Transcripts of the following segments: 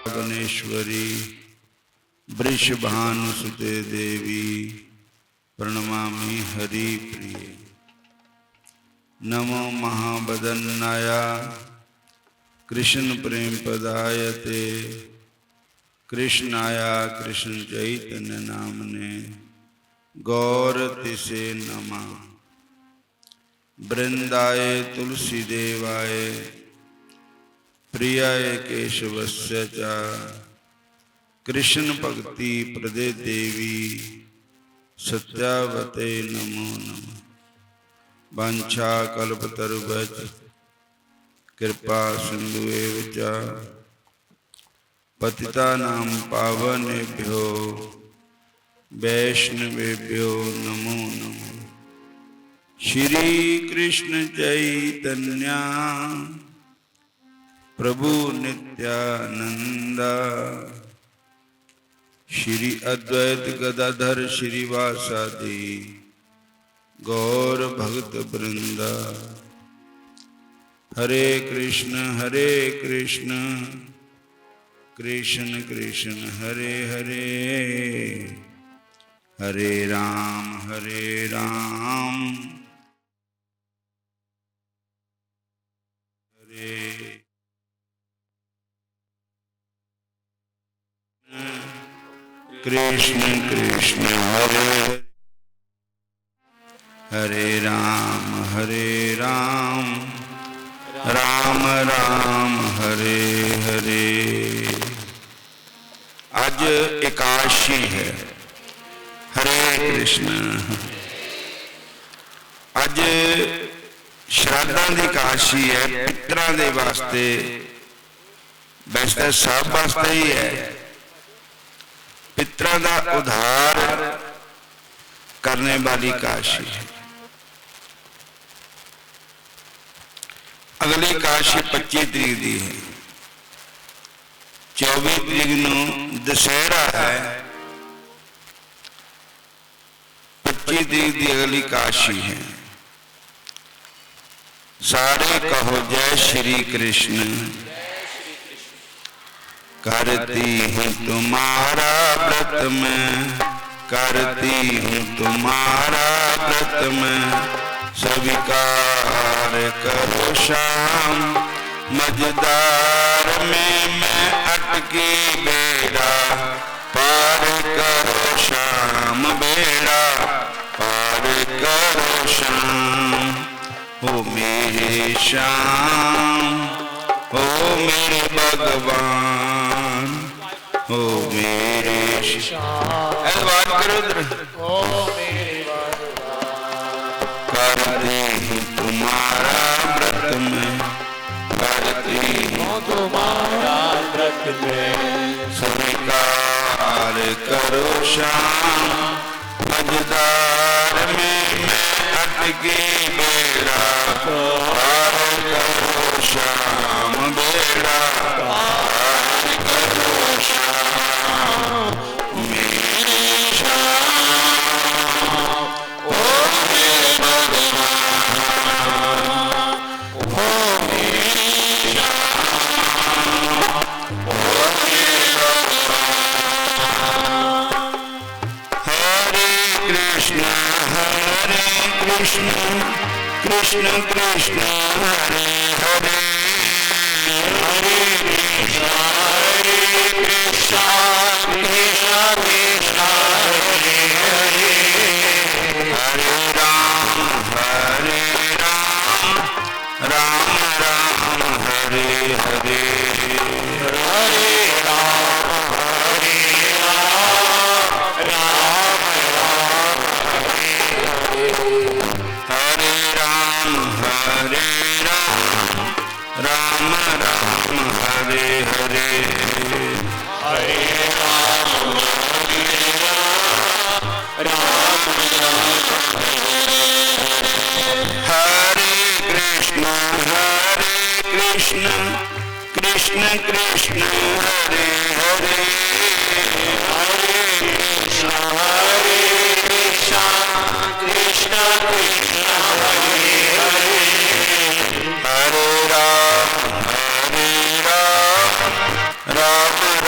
वनेश्वरी वृषभानुसुते देवी प्रणमामि हरिप्रिये। नमो महावदन्नाय कृष्ण प्रेम पदायते कृष्णाय कृष्ण चैतन्य नामने गौरतिसे नमः। वृंदाय तुलसी देवाय प्रियाय केशवस्य च कृष्ण भक्ति प्रदे देवी सत्यावते नमो नमः। वाञ्छा कल्पतरुभ्यश्च कृपा सिन्धुएव च पतितानां पावनेभ्यो वैष्णवेभ्यो नमो नमः। श्री कृष्ण चैतन्य प्रभु नित्यानंद श्री अद्वैत गदाधर श्रीवासादि गौर भक्त वृंद। हरे कृष्ण कृष्ण कृष्ण हरे हरे, हरे राम कृष्ण कृष्ण हरे हरे राम राम राम हरे हरे। आज एकादशी है। हरे कृष्ण। आज श्राद्धां दी एकादशी है। पितरां दे वास्ते, वैसे सब वास्ते ही है। पितरां दा उद्धार करने वाली एकादशी है। अगली एकादशी 25 तरीक दी है। 24 तरीक नूं दशहरा है। 25 तरीक दी अगली एकादशी है। सारे कहो जय श्री कृष्ण। करती हूँ तुम्हारा व्रत में, करती हूँ तुम्हारा व्रत में, स्वीकार करो शाम। मझदार में मैं अटकी बेड़ा, पार करो शाम बेड़ा, पार करो शाम। ओ मेरे श्याम, ओ मेरे भगवान, ओ मेरे श्याम। बात करो ओ मेरे भगवान। करती हूँ तुम्हारा व्रत में, करती हूँ तुम्हारा व्रत में, स्वीकार करो शाम। मझदार में मैं अटकी बेड़ा, पार करो शाम बेड़ा, पार करो शाम। मेरे श्याम, ओ मेरे भगवान, ओ मेरे श्याम, ओ मेरे भगवान। हरे कृष्ण कृष्ण कृष्ण हरे हरे, हरे कृष्ण कृष्ण कृष्ण हरे हरे, हरे राम राम राम हरे हरे, हरे राम राम राम हरे हरे, हरे राम राम राम हरे हरे, हरे राम राम राम हरे हरे। हरे कृष्ण कृष्ण कृष्ण हरे हरे, हरे कृष्ण कृष्ण कृष्ण हरे हरे, हरे राम राम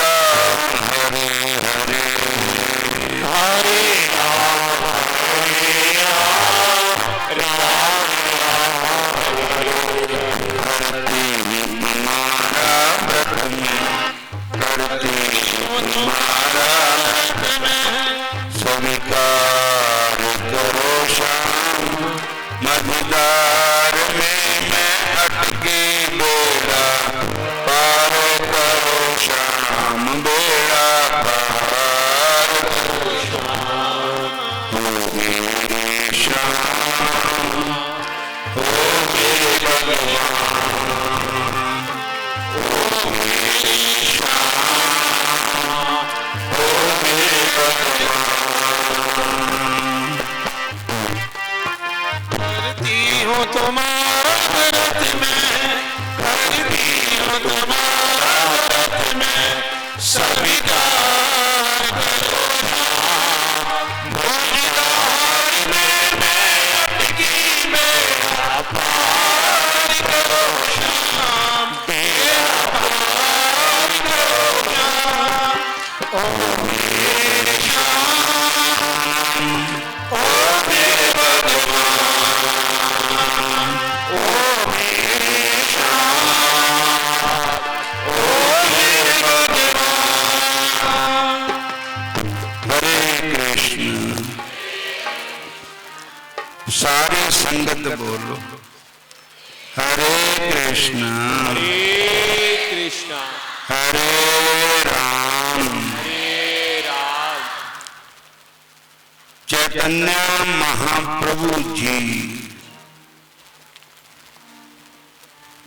ओ मेरे श्याम, ओ मेरे भगवान, ओ मेरे श्याम, ओ मेरे भगवान। हरे कृष्ण। सारी संगत बोलो हरे कृष्ण हरे राम चैतन्य महाप्रभु जी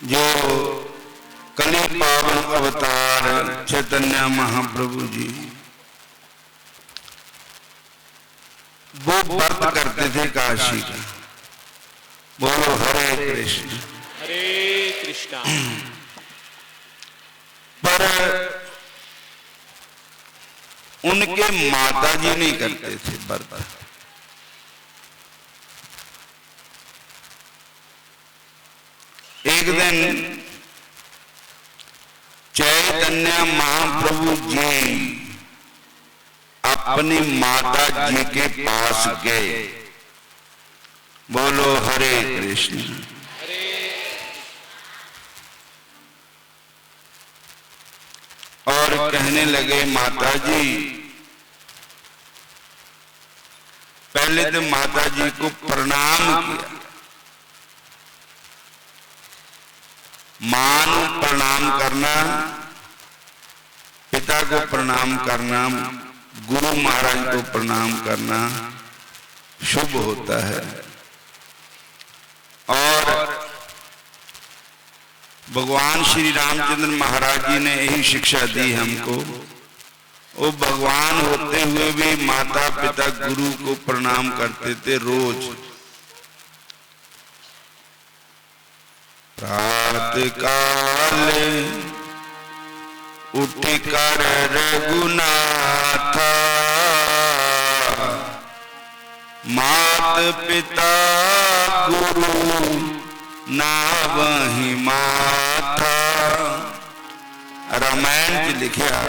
जो कली पावन अवतार चैतन्य महाप्रभु जी वो व्रत करते थे काशी का। बोलो हरे कृष्ण हरे कृष्णा। पर उनके माता जी नहीं करते थे व्रत। एक दिन चैतन्य महाप्रभु जी अपनी माता जी के पास गए। बोलो हरे कृष्ण। और कहने लगे माता जी, पहले तो माता जी को प्रणाम किया। मां को प्रणाम करना, पिता को प्रणाम करना, गुरु महाराज को प्रणाम करना शुभ होता है। और भगवान श्री रामचंद्र महाराज जी ने यही शिक्षा दी हमको। वो भगवान होते हुए भी माता पिता गुरु को प्रणाम करते थे रोज। प्रातः काल उठकर रघुनाथ मात पिता गुरु ना वही माथा। रामायण में लिखा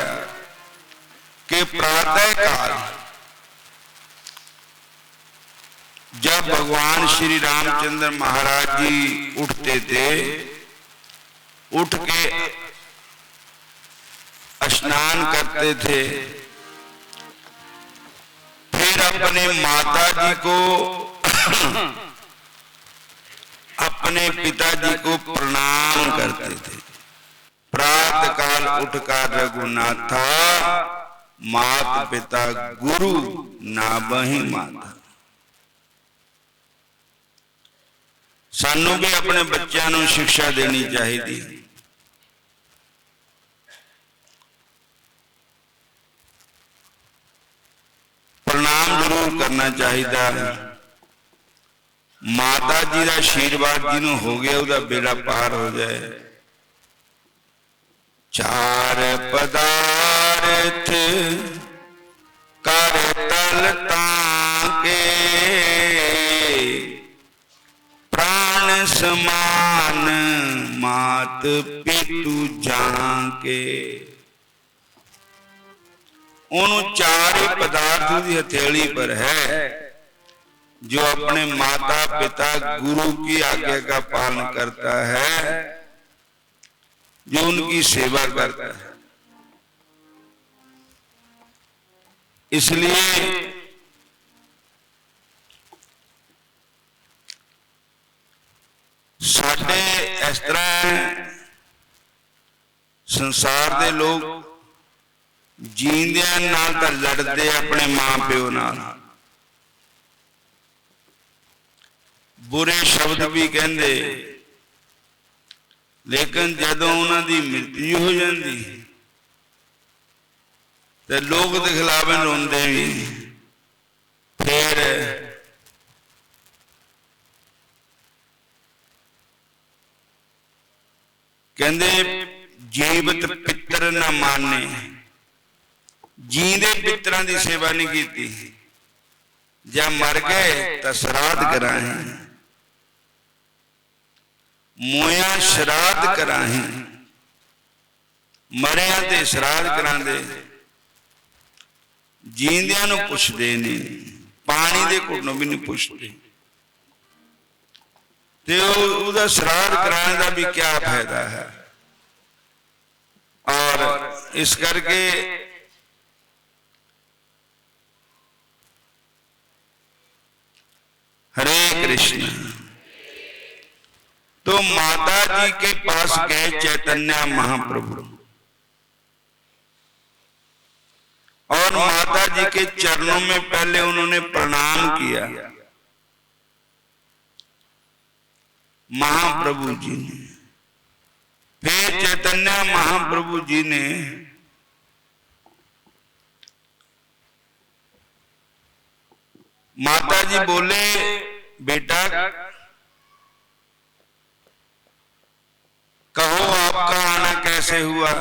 कि प्रातः काल जब भगवान श्री रामचंद्र महाराज जी उठते थे, उठ के स्नान करते थे, फिर अपने माता जी को अपने पिताजी को प्रणाम करते थे। प्रातः काल उठकर रघुनाथा मात पिता गुरु ना बही माता। सानू भी अपने बच्चों को शिक्षा देनी चाहिए। प्रणाम जरूर करना चाहिए। माता जी का आशीर्वाद जिन्हों हो गया उसका बेड़ा पार हो जाए। चार पदार्थ कर तल ताके प्राण समान मात पितु जाके। उन चार ही पदार्थ की हथेली पर है जो अपने माता पिता गुरु की आज्ञा का पालन करता है, जो उनकी सेवा करता है। इसलिए साडे इस तरह संसार के लोग जींदियां नाल तां लड़ते अपने मां प्यो नाल, बुरे शब्द भी कहते, लेकिन जदों उन्हां दी मृत्यु हो जाती तो लोग दे खिलाफ रोंदे भी। फिर कहते जीवत पितर न माने, जींदे पितरां दी सेवा नहीं की, जब मर गए तो श्राद्ध कराए, मोया श्राद्ध कराए, मरिया ते श्राद्ध करांदे। जींदियां नूं पुछदे ने, पानी दे घुट नूं भी नहीं पुछदे, ते उहदा श्राद्ध कराने का भी क्या फायदा है। और इस करके हरे कृष्ण। तो माता जी के पास गए चैतन्य महाप्रभु और माता जी के चरणों में पहले उन्होंने प्रणाम किया। महाप्रभु जी ने, फिर चैतन्य महाप्रभु जी ने माता जी बोले, बेटा कहो आपका आना कैसे हुआ।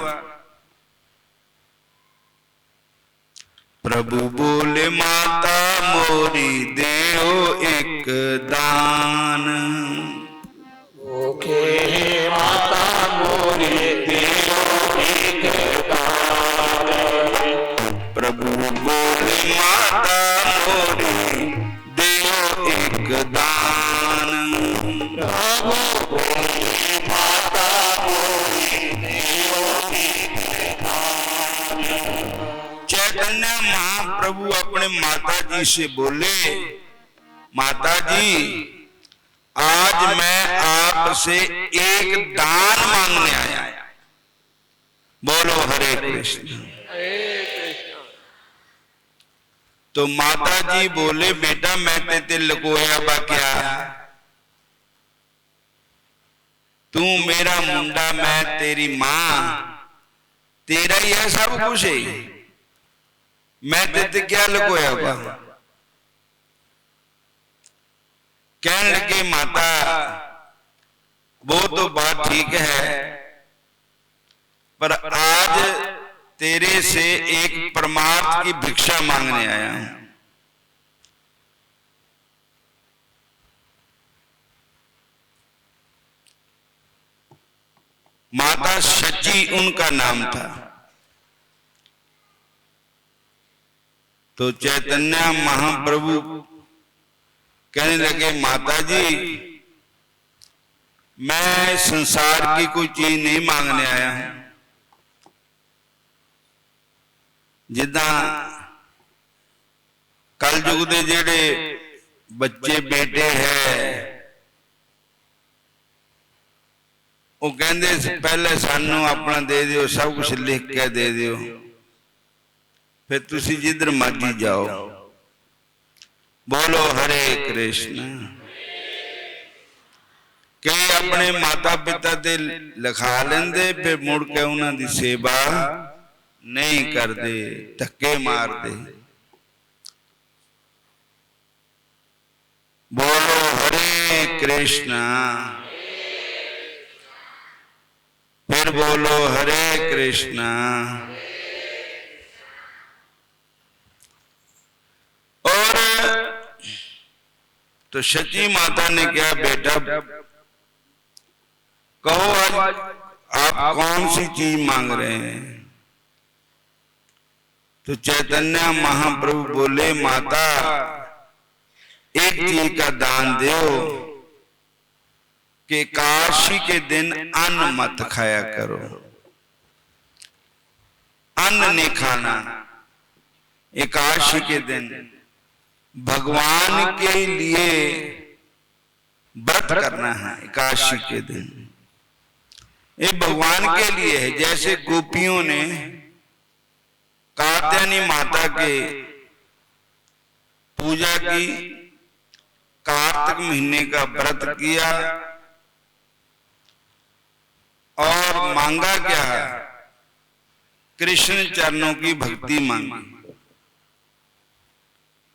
प्रभु बोले, माता मोरी देओ एक दान। ओके माता मोरी देओ एक दान। प्रभु बोले, माता मोरी देओ एक दान। प्रभु बोले, माता मोरी देओ एक दान। चैतन्य महाप्रभु अपने माता जी से बोले, माता जी आज मैं आपसे एक दान मांगने आया। बोलो हरे कृष्ण। तो माता जी बोले, बेटा मैं ते लकोया बा क्या, तू मेरा मुंडा मैं तेरी मां, तेरा ही है सब कुछ है, मैं ते क्या लकोया बा। कहने लगे, माता वो तो बात ठीक है, पर आज तेरे से एक परमार्थ की भिक्षा मांगने आया हूं। माता सची उनका नाम था। तो चैतन्य महाप्रभु कहने लगे, माता जी मैं संसार की कोई चीज नहीं मांगने आया हूं। जिदा कल युग दे जेड़े बच्चे बेटे है, वो कहते पहले सानू अपना दे दियो, सब कुछ लिख के दे दियो, फिर तुसी जिधर मर्जी जाओ। बोलो हरे कृष्ण। कई अपने माता पिता दे लिखा लेंदे, फिर मुड़ के उन्हां दी सेवा नहीं करते, धक्के मारते। बोलो हरे कृष्ण। फिर बोलो हरे कृष्ण। और तो सची माता ने कहा, बेटा कहो आज आप कौन सी चीज मांग रहे हैं। तो चैतन्य महाप्रभु बोले, माता एक चीज का दान दो कि एकादशी के दिन अन्न मत खाया करो, अन्न नहीं खाना। एकादशी के दिन भगवान के लिए व्रत करना है। एकादशी के दिन ये भगवान के लिए है। जैसे गोपियों ने कात्यायनी माता के पूजा की, कार्तिक महीने का व्रत किया और मांगा क्या, कृष्ण चरणों की भक्ति मांगी।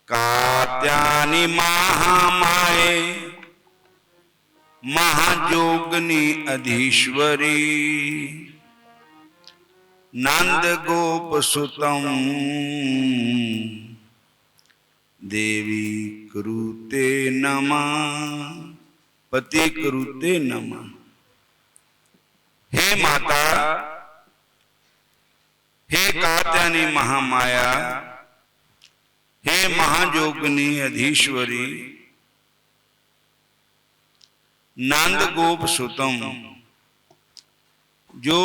कात्यायनी महामाये महाजोगनी अधीश्वरी, नंद गोप सुतम देवी कुरुते नमः, पति कुरुते नमः। हे माता, हे कात्यायनी महामाया, महाजोगिनी अधीश्वरी नंद गोप सुतम, जो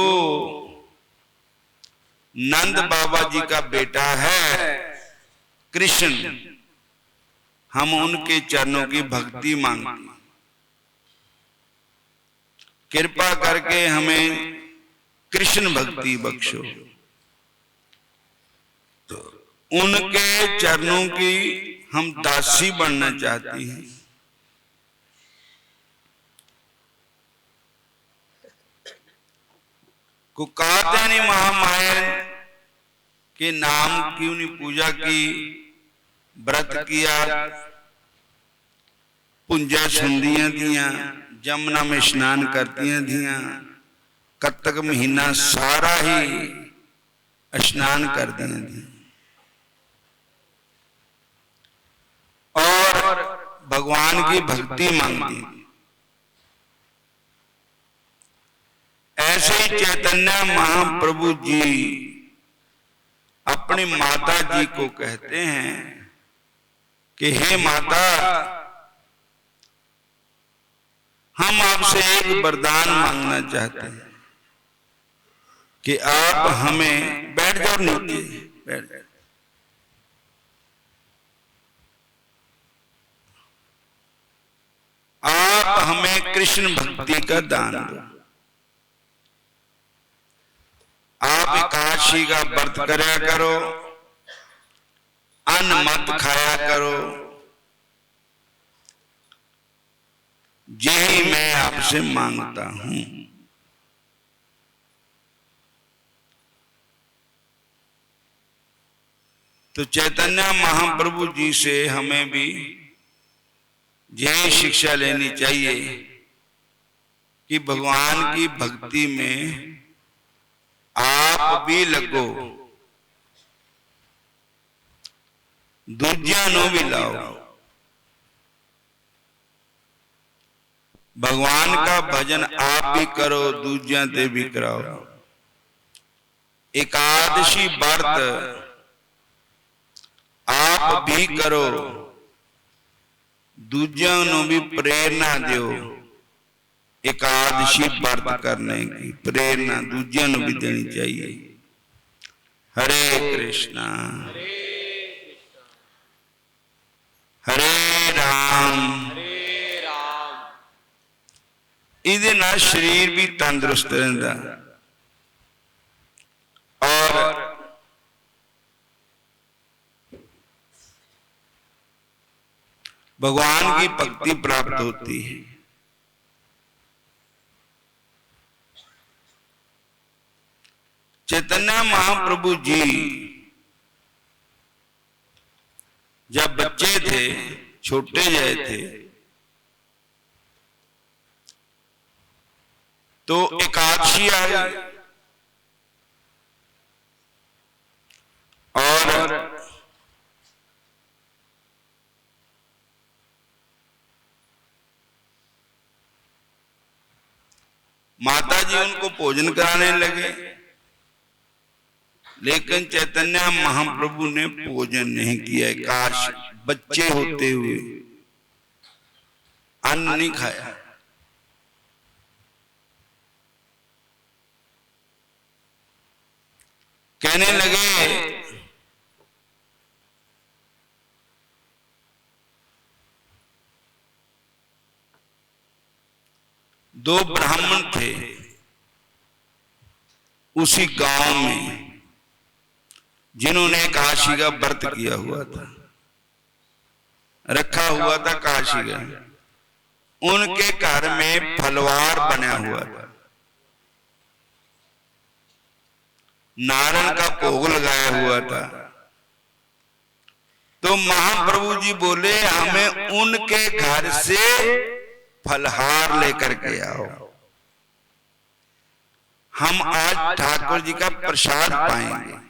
नंद बाबा जी का बेटा है कृष्ण, हम उनके चरणों की भक्ति मांगते हैं। कृपा करके हमें कृष्ण भक्ति बख्शो। तो उनके चरणों की हम दासी बनना चाहते हैं। को कहते नहीं महामाया के नाम क्यों नहीं पूजा की, व्रत किया, पुंजा सुंदियां दिया, जमुना में स्नान करतियां दिया, कत्तक महीना सारा ही स्नान कर दिया दिया, और भगवान की भक्ति मांगती। ऐसे ही चैतन्य महाप्रभु जी अपनी माता जी को कहते हैं कि हे माता, हम आपसे एक वरदान मांगना चाहते हैं कि आप हमें, बैठ जाओ नीचे, बैठ जाओ, आप हमें कृष्ण भक्ति का दान दो। आप एकादशी का व्रत करया करो, अन्न मत खाया करो, यही मैं आपसे मांगता हूं। तो चैतन्य महाप्रभु जी से हमें भी यही शिक्षा लेनी चाहिए कि भगवान की भक्ति में आप भी लगो, दूजिया नो भी लाओ। भगवान का भजन आप भी करो, दूजिया ते भी कराओ। एकादशी व्रत आप भी करो, दूजिया नो भी प्रेरणा दो। एकादशी व्रत करने की प्रेरणा दूजिया नो भी देनी चाहिए। हरे कृष्णा हरे राम, इहदे नाल शरीर भी तंदुरुस्त रहंदा और भगवान की भक्ति प्राप्त होती है। चैतन्य महाप्रभु जी जब बच्चे थे, छोटे जय थे, तो एकादशी आई और माता जी उनको भोजन कराने लगे, लेकिन चैतन्य महाप्रभु ने भोजन नहीं किया। काश बच्चे होते हुए अन्न नहीं खाया। कहने लगे दो ब्राह्मण थे उसी गांव में जिन्होंने काशी का व्रत किया हुआ था, रखा हुआ था काशी का। उनके घर में फलवार बना हुआ था, नारायण का भोग लगाया हुआ था। तो महाप्रभु जी बोले हमें उनके घर से फलहार लेकर के आओ, हम आज ठाकुर जी का प्रसाद पाएंगे।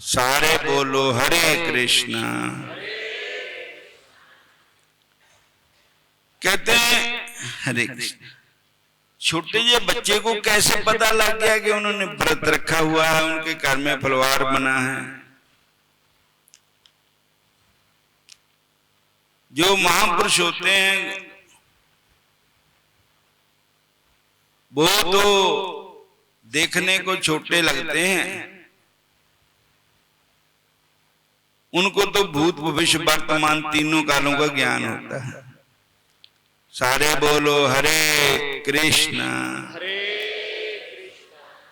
सारे बोलो हरे कृष्णा। कहते हैं हरे कृष्ण। छोटे जे बच्चे को कैसे पता लग गया कि उन्होंने व्रत रखा हुआ है, उनके घर में फलवार बना है? जो महापुरुष होते हैं वो तो देखने को छोटे लगते हैं, उनको तो भूत भविष्य वर्तमान तीनों कालों का ज्ञान होता है। सारे बोलो हरे कृष्णा,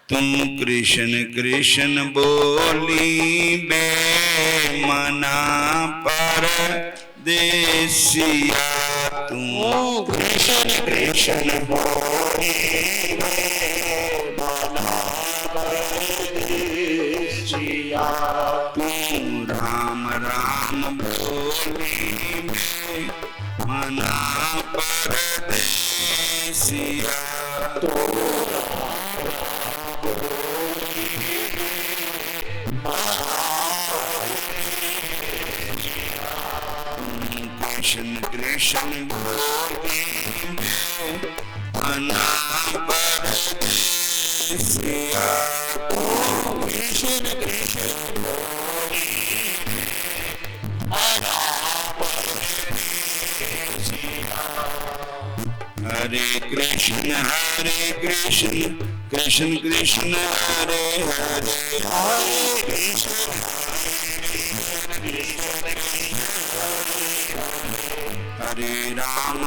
तुम कृष्ण कृष्ण बोली बे मना पर देसिया, तुम कृष्ण कृष्ण बोली मना परदेसिया, तुम राम राम बोली बे मना परदेसिया, कृष्ण कृष्ण बोली मना परदेसिया, कृष्ण कृष्ण बोली मना परदेसिया, हरे कृष्ण कृष्ण कृष्ण हरे हरे, हरे कृष्ण हरे राम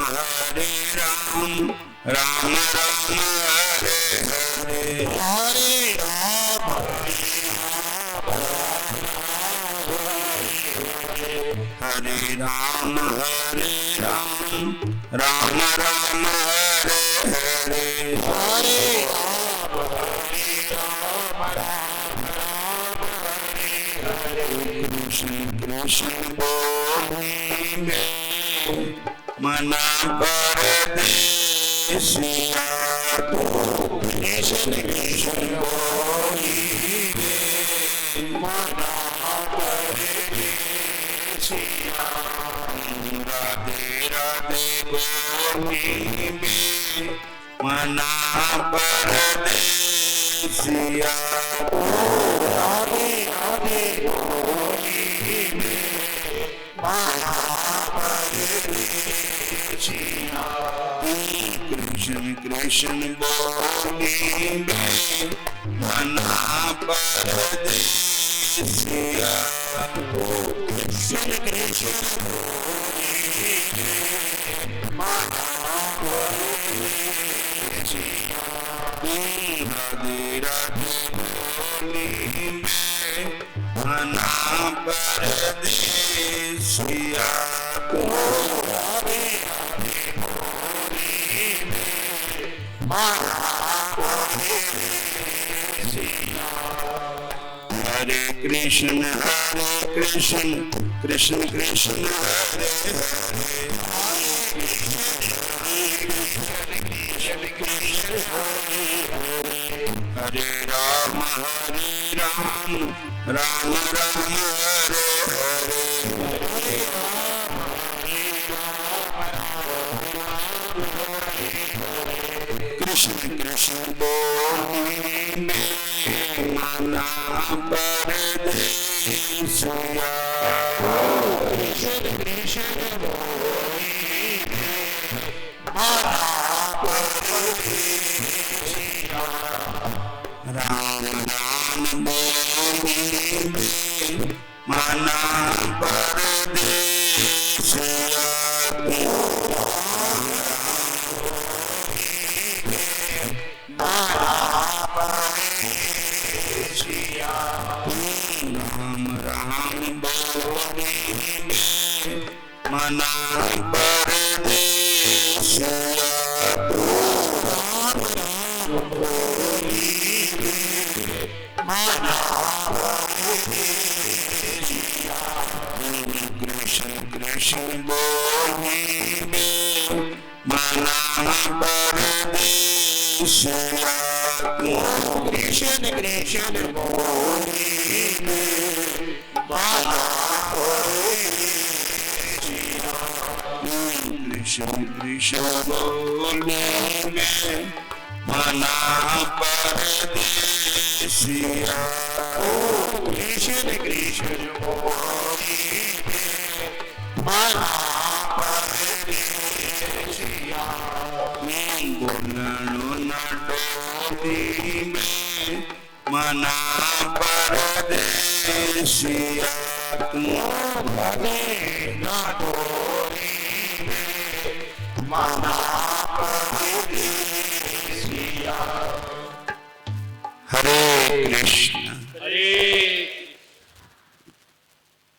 राम राम हरे हरे, हरे राम हरे राम राम राम हरे हरे, हरे कृष्ण कृष्ण बोली मना परदेसिया, कृष्ण कृष्ण बोली मना परदेसिया, राधे राधे बोली मना परदेसिया, राधे राधे बोली मना परदेसिया, कृष्ण कृष्ण बोली मना परदेसिया, कृष्ण कृष्ण बोली मना परदेसिया, राधे राधे बोली मना परदेसिया, राधे राधे बोली मना परदेसिया, हरे कृष्ण कृष्ण कृष्ण हरे हरे, हरे राम राम राम हरे हरे, कृष्ण कृष्ण बोली मना परदेसिया, कृष्ण कृष्ण बोली मना परदेसिया, राम राम बोली मना परदेसिया, राम राम बोली मना परदेसिया, कृष्ण कृष्ण बोली मना परदेसिया, कृष्ण कृष्ण बोली मना परदेसिया, कृष्ण कृष्ण बोली मना परदेसिया। कृष्ण कृष्ण मोहि मना परदेसिया। बोलणु न डोली में मना परदेसिया। तू भले न डोली में मना परदेसिया। हरे कृष्ण। हरे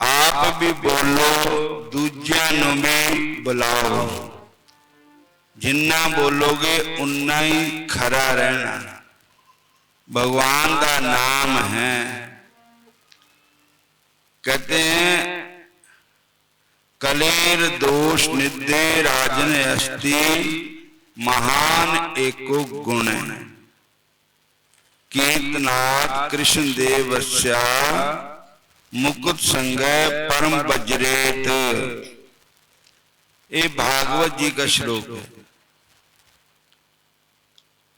आप भी बोलो, दूजियां नूं भी बुलाओ। जिन्ना बोलोगे उन्ना ही खरा रहना। भगवान का नाम है। कहते हैं कलेर दोष निदे राजन अस्ति महान एको गुण। कीर्तनाथ कृष्ण देवस्या मुकुट संगय परम वज्रेत। ये भागवत जी का श्लोक है।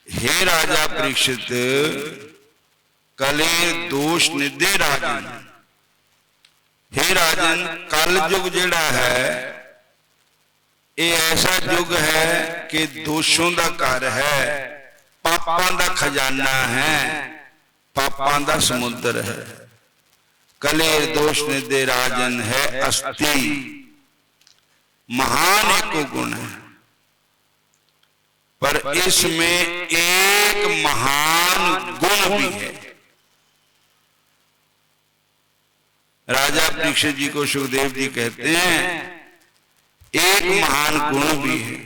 हे राजा परीक्षित, कलेर दोष निदे राजन। हे राजन, कल युग जेड़ा है ये ऐसा युग है कि दोषों का घर है, पापां दा खजाना है, पापां दा समुद्र है। कलेर दोष निदे राजन है अस्ति महान एको गुण है। पर इसमें एक महान गुण भी है। राजा परीक्षित जी को सुखदेव जी कहते हैं एक महान गुण भी है।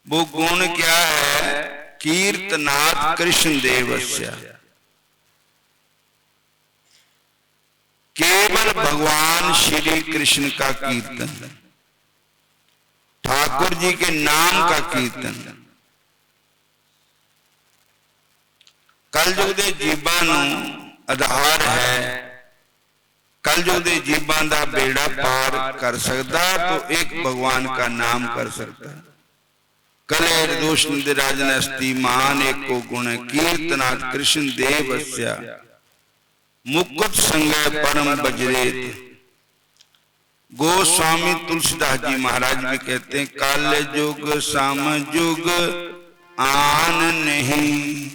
वो गुण क्या है? कीर्तनाथ कृष्ण देवस्य। केवल भगवान श्री कृष्ण का कीर्तन, ठाकुर जी के नाम का कीर्तन। कलयुग दे जीवां नूं आधार है। कलयुग दे जीवां दा बेड़ा पार कर सकता तो एक भगवान का नाम कर सकता। कलेर दोष निदे राजन अस्ति महान एको गुण। कीर्तनाथ कृष्ण देवस्य मुकुट संगय परम वज्रेत। गोस्वामी तुलसीदास जी महाराज भी कहते हैं काल युग साम युग आन नहीं,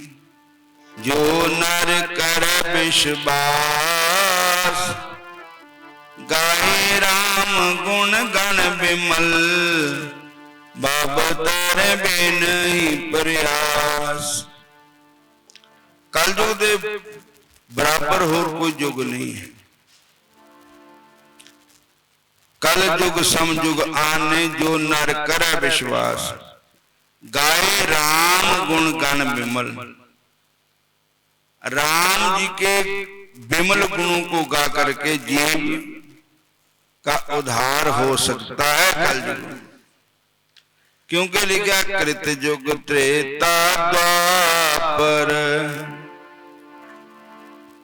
जो नर कर विश्वास। गाए राम गुण गण बिमल, बाबतर बिन ही प्रयास। कल युग दे बराबर होर कोई युग नहीं है। कल युग सम युग आने, जो नर करे विश्वास। गाए राम गुण गण बिमल। राम जी के बिमल गुणों को गा करके जीव का उद्धार हो सकता है कल युग। क्योंकि लिखा कृत युग त्रेता द्वापर,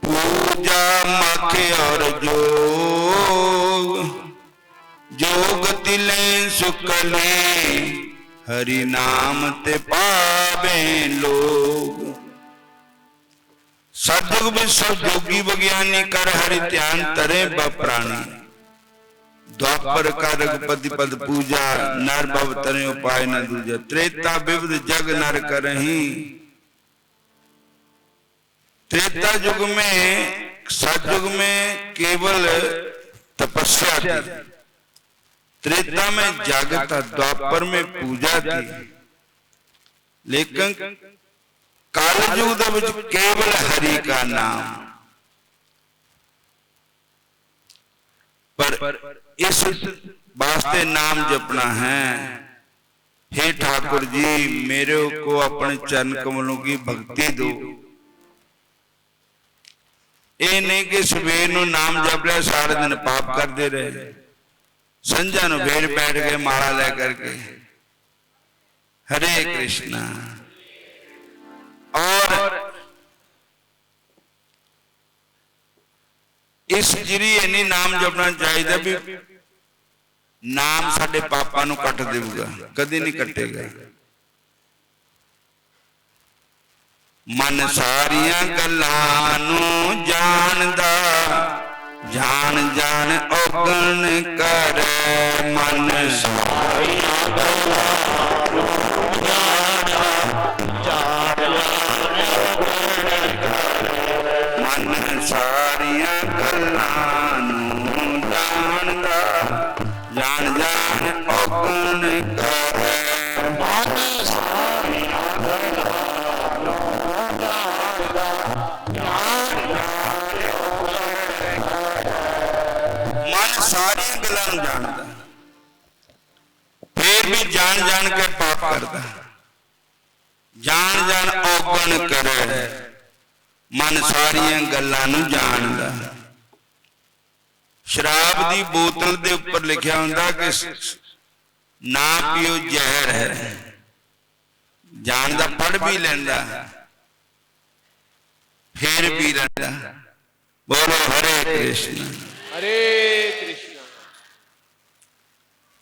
पूजा मख और जोग। जोग तिले सुकले, हरि नाम ते पावे लोग। सतयुग में सब जोगी विज्ञानी कर हरि ध्यान तरे बप्राणी। द्वापर का रघुपति पद पूजा, नर भव तरे उपाय न दूजा। त्रेता विविध जग नर करही। त्रेता युग में सतयुग में केवल तपस्या थी, त्रेता में जग था, द्वापर में पूजा थी। लेकिन काल युग केवल हरि का नाम। पर इस वास्ते नाम जपना है। हे ठाकुर जी, मेरे को अपने चरण कमलों की भक्ति दो। ये नहीं कि सवेर नूं नाम जप लिया सारा दिन पाप करते रहे, संझा नूं फिर बैठ गए माला लेकर के हरे कृष्णा। और इस जरिए नहीं नाम जपना चाहिए भी नाम साडे पापा नूं कट देगा, कदी नहीं कटेगा। मन सारिया गल्लां नूं जानदा, जान जान औगण करे मन सारिया गल्लां नूं जानदा, जान जान मन सारिया गल्लां नूं जानदा, जान जान औगण करे मन सारिया गल्लां नूं जानदा, जान मन सारिया गल्लां नूं जानदा, फिर भी जान जान के पाप करदा, जान जान औगण करे मन सारिया गल्लां नूं जानदा। शराब दी बोतल दे उपर लिखिया हुंदा कि ना पियो जहर है, जानदा पढ़ भी लैंदा फिर भी लैंदा। बोलो हरे कृष्ण। हरे कृष्ण।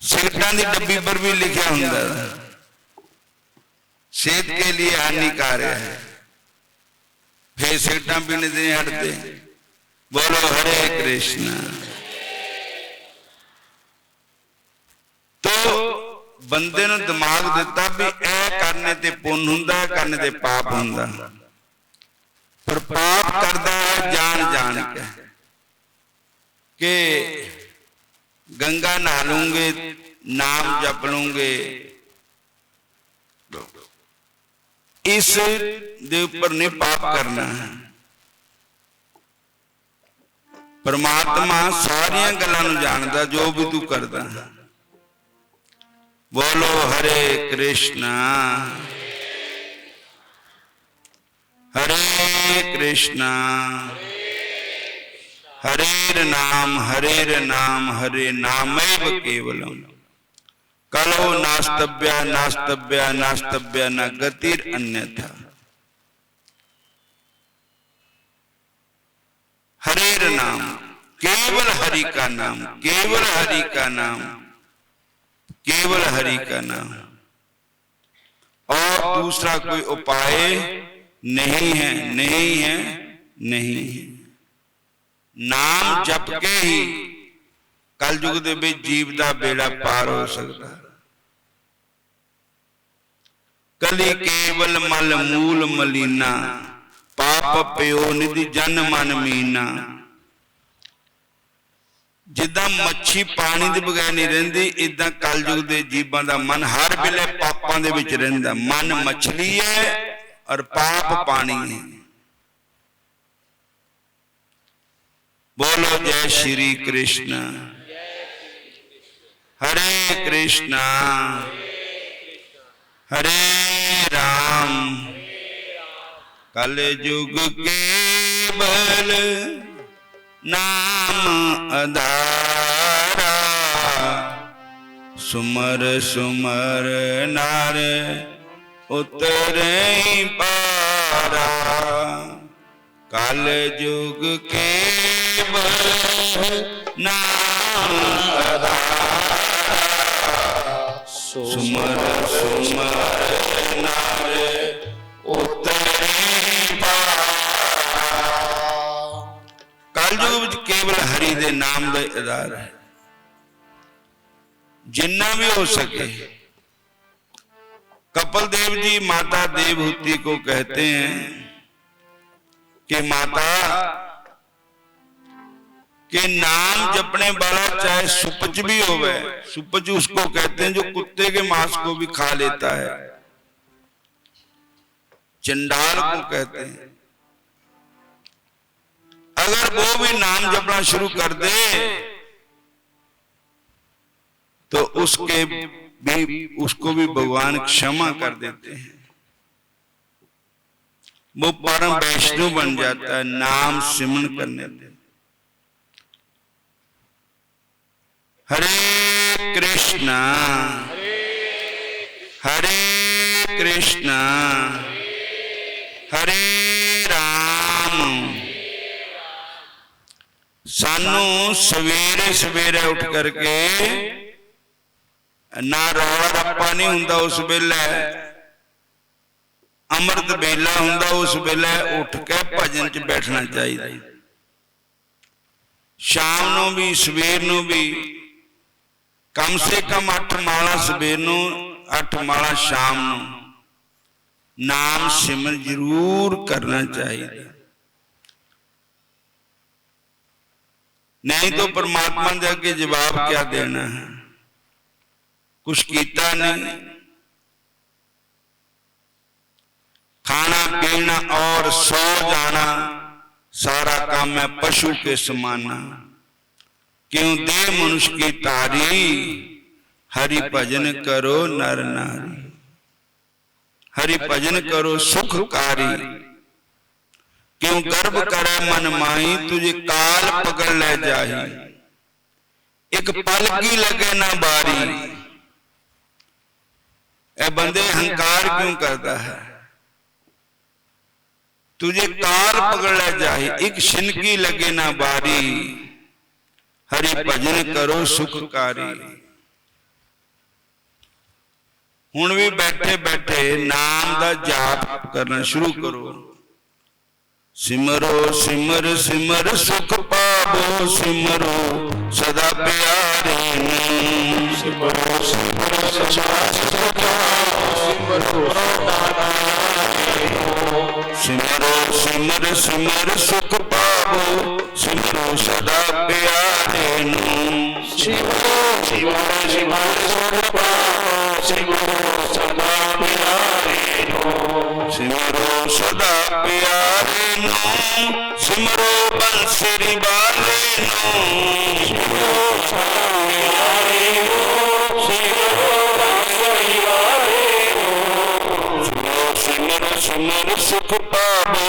सिगरेटां दी डब्बी पर भी लिखिया हुंदा सेहत के लिए हानिकारक है, फिर सिगरेटां पीने से नहीं हटते। बोलो हरे कृष्ण। तो बंदे नूं दिमाग दिता भी ऐ करने ते पुण्य हुंदा, करने ते पाप हुंदा, पर पाप करदा है जान जान के कि गंगा नहा लूंगे, नाम जप लूंगे, इस दे उपर नहीं पाप करना है। परमात्मा सारिया गल्लां नूं जानदा जो भी तू करदा। बोलो हरे कृष्णा हरे कृष्णा हरे नाम हरे नामैव केवलम कलो नास्तव्या नास्तव्या नास्तव्या न गतिर अन्यथा। हरे नाम, केवल हरि का नाम, केवल हरि का नाम, केवल हरि का नाम, और दूसरा कोई उपाय नहीं है, नहीं है, नहीं है। नाम जप के ही कलयुग दे विच जीव दा बेड़ा पार हो सकता। कली केवल मल मूल मलीना, पाप प्यो निधि जन मन मीना। जिदा मच्छी पानी दे बगैर नहीं रहिंदी, इदा कलयुग दे जीवां दा मन हर वेले पापां दे विच रहिंदा। मन मछली है और पाप पानी है। बोलो जय श्री कृष्ण। हरे कृष्णा हरे राम कलयुग केवल नाम आधारा। सुमर सुमर नार उतरे पारा। कलयुग केवल नाम आधारा। सुमर सुमर नार उतरे पारा। कलयुग विच केवल हरि दे नाम दा आधार है। जिन्ना भी हो सके। कपिल देव जी माता देवहूति को कहते हैं कि माता के नाम जपने वाला चाहे सुपच भी होवे, सुपच उसको कहते हैं जो कुत्ते के मांस को भी खा लेता है, चंडाल को कहते हैं। अगर वो भी नाम जपना शुरू कर दे तो उसको भी भगवान क्षमा कर देते हैं। वो परम वैष्णव बन जाता है नाम सिमरन करने से। हरे कृष्णा हरे राम। सानू सवेरे सवेरे उठ करके ना रौला रप्पा नहीं हुंदा उस वेले, अमृत वेला हुंदा उस वेले उठ के भजन च बैठना चाहिए। शाम नूं भी सवेर नूं भी कम से कम 8 माला सवेर नूं 8 माला शाम नूं नाम सिमर जरूर करना चाहिए। नहीं तो परमात्मा के अगे जवाब क्या देना है, कुछ कीता नहीं। खाना पीना और सो जाना सारा काम है पशु के समाना। क्यों दे मनुष्य की तारी, हरि भजन करो नर नारी। हरि भजन करो सुखकारी, क्यों गर्भ करे मन माही, तुझे काल पकड़ ले जाही। एक पल की लगे ना बारी। ए बंदे अहंकार क्यों करता है, तुझे काल पकड़ ले जाही। एक छिन की लगे ना बारी, हरि भजन करो सुखकारी। हुण भी बैठे बैठे नाम दा जाप करना शुरू करो। सिमरो सिमर सिमर सुख पावो, सिमरो सदा प्यारे नूं। सिमरो सिमर सदा सुख पावो, सिमरो सिमर सिमर सुख पावो, सिमरो सदा प्यारे नूं। सिमरो सिमर सिमर सुख पावो, सिमरो सदा प्यारे नूं। सिमरो सदा प्यारे नूं, सिमरो बंसरी वाले नूं। सिमरो सदा प्यारे नूं, सिमरो बंसरी वाले नूं। सिमरो सिमर सिमर सुख पावो,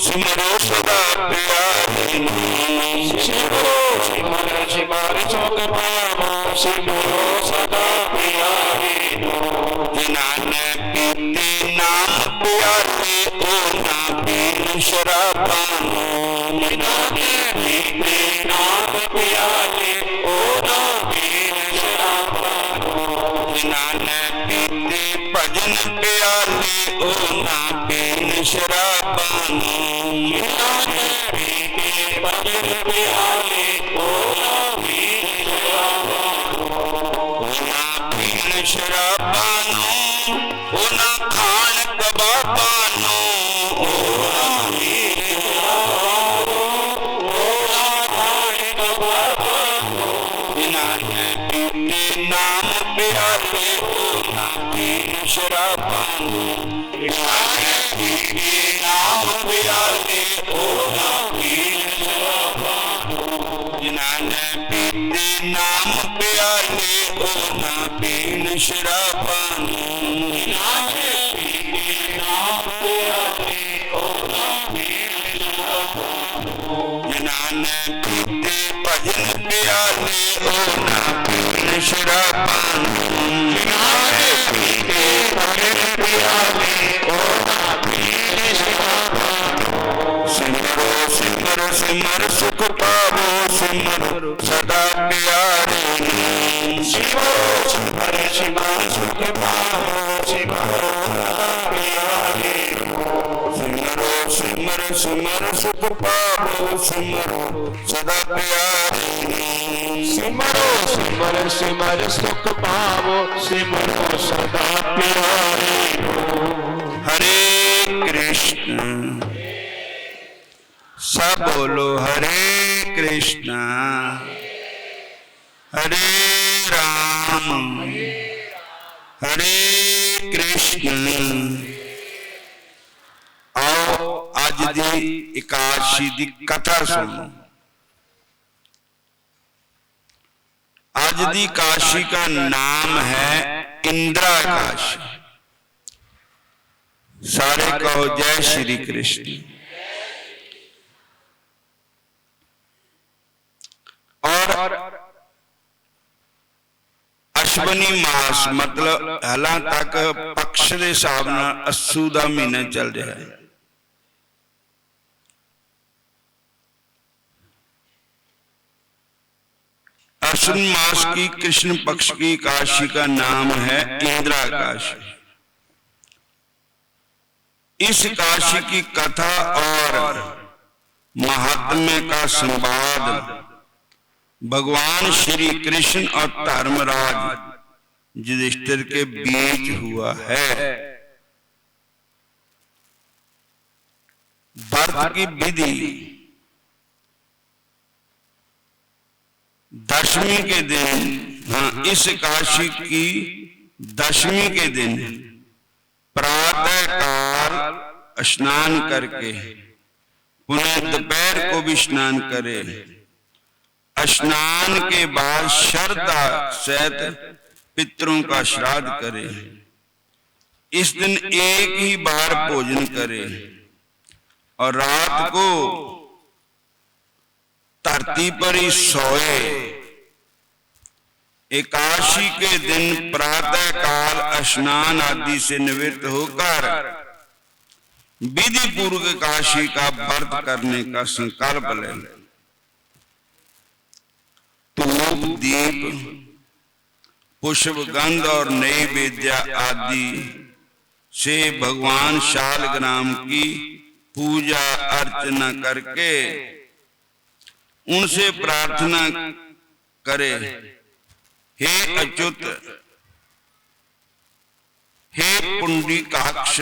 सिमरो सदा प्यारे नूं। सिमरो सिमर सिमर सुख पावो, सिमरो सदा प्यारे नूं। जिन्हाने पीते नाम प्यारे, ओ ना पीन शराबा नूं। जिन्हाने पीते नाम प्यारे, ओ ना पीन शराबा नूं। जिन्हाने पीते भजन प्यारे, ओ ना पीन शराबा नूं। जिन्हाने पीते भजन प्यारे, ओ ना पीन शराबा नूं। ओ ना पीन शराबा नूं, ओ ना खान कबाबा नूं। ओ ना पीन शराबा नूं, ओ ना खान कबाबा नूं। जिन्हाने पीते नाम प्यारे, ओ ना पीन शराबा नूं। जिन्हाने पीते नाम प्यारे, ओ ना पीन शराबा नूं। जिन्हाने पीते नाम प्यारे, ओ ना पीन शराबा नूं। जिन्हाने पीते नाम प्यारे, ओ ना पीन शराबा नूं। जिन्हाने पीते भजन प्यारे, ओ ना पीन शराबा नूं। जिन्हाने पीते भजन प्यारे, ओ ना पीन शराबा नूं। सिमरो सिमर सिमर सुख पावो, सिमरो सदा प्यारे नूं। सिमरो सिमर सिमर सुख पावो, सिमरो सदा प्यारे नूं। सिमरो सिमर सिमर सुख पावो, सिमरो सदा प्यारे नूं। सिमरो सिमर सिमर सुख पावो, सिमरो सदा प्यारे नूं। हरे कृष्ण, सब बोलो हरे कृष्ण हरे राम हरे कृष्ण। आओ अज दी एकादशी दी कथा सुनो। आज दी काशी का नाम है इंदिरा काशी। सारे कहो जय श्री कृष्ण। और अश्वनी मास मतलब हालां तक पक्ष के हिसाब नाल अस्सू का महीना चल रहा है। अश्विन मास की कृष्ण पक्ष की एकादशी का नाम है इंदिरा एकादशी। इस काशी की कथा और महात्म्य का संवाद भगवान श्री कृष्ण और धर्मराज युधिष्ठिर के बीच हुआ है। व्रत की विधि दशमी के दिन, इस काशी की दशमी के दिन प्रातः काल स्नान करके पुनः दोपहर को भी स्नान करे। स्नान के बाद श्रद्धा सहित पितरों का श्राद्ध करे। इस दिन एक ही बार भोजन करे और रात को धरती पर ही सोए। एकादशी के दिन प्रातः काल स्नान आदि से निवृत्त होकर विधि पूर्वक एकादशी का व्रत करने का संकल्प ले। धूप दीप पुष्प गंध और नैवेद्य आदि से भगवान शालग्राम की पूजा अर्चना करके उनसे प्रार्थना करे, हे अच्युत, हे पुंडरीकाक्ष,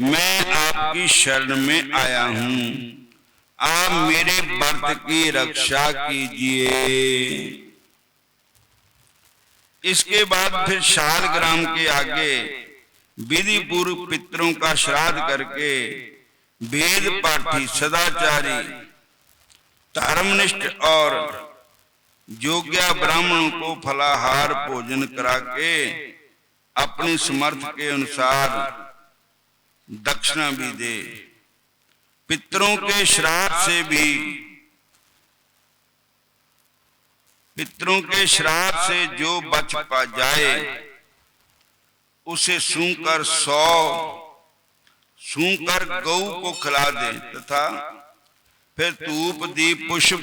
मैं आपकी शरण में आया हूं, आप मेरे व्रत की रक्षा कीजिए। इसके बाद फिर शालग्राम के आगे विधि पूर्व पितरों का श्राद्ध करके वेद पाठी, सदाचारी, धर्मनिष्ठ और योग्य ब्राह्मणों को फलाहार भोजन करा के अपनी समर्थ के अनुसार दक्षिणा भी दे। पितरों के श्राद्ध से जो बच पा जाए उसे सूंकर गौ को खिला दे तथा फिर धूप दीप पुष्प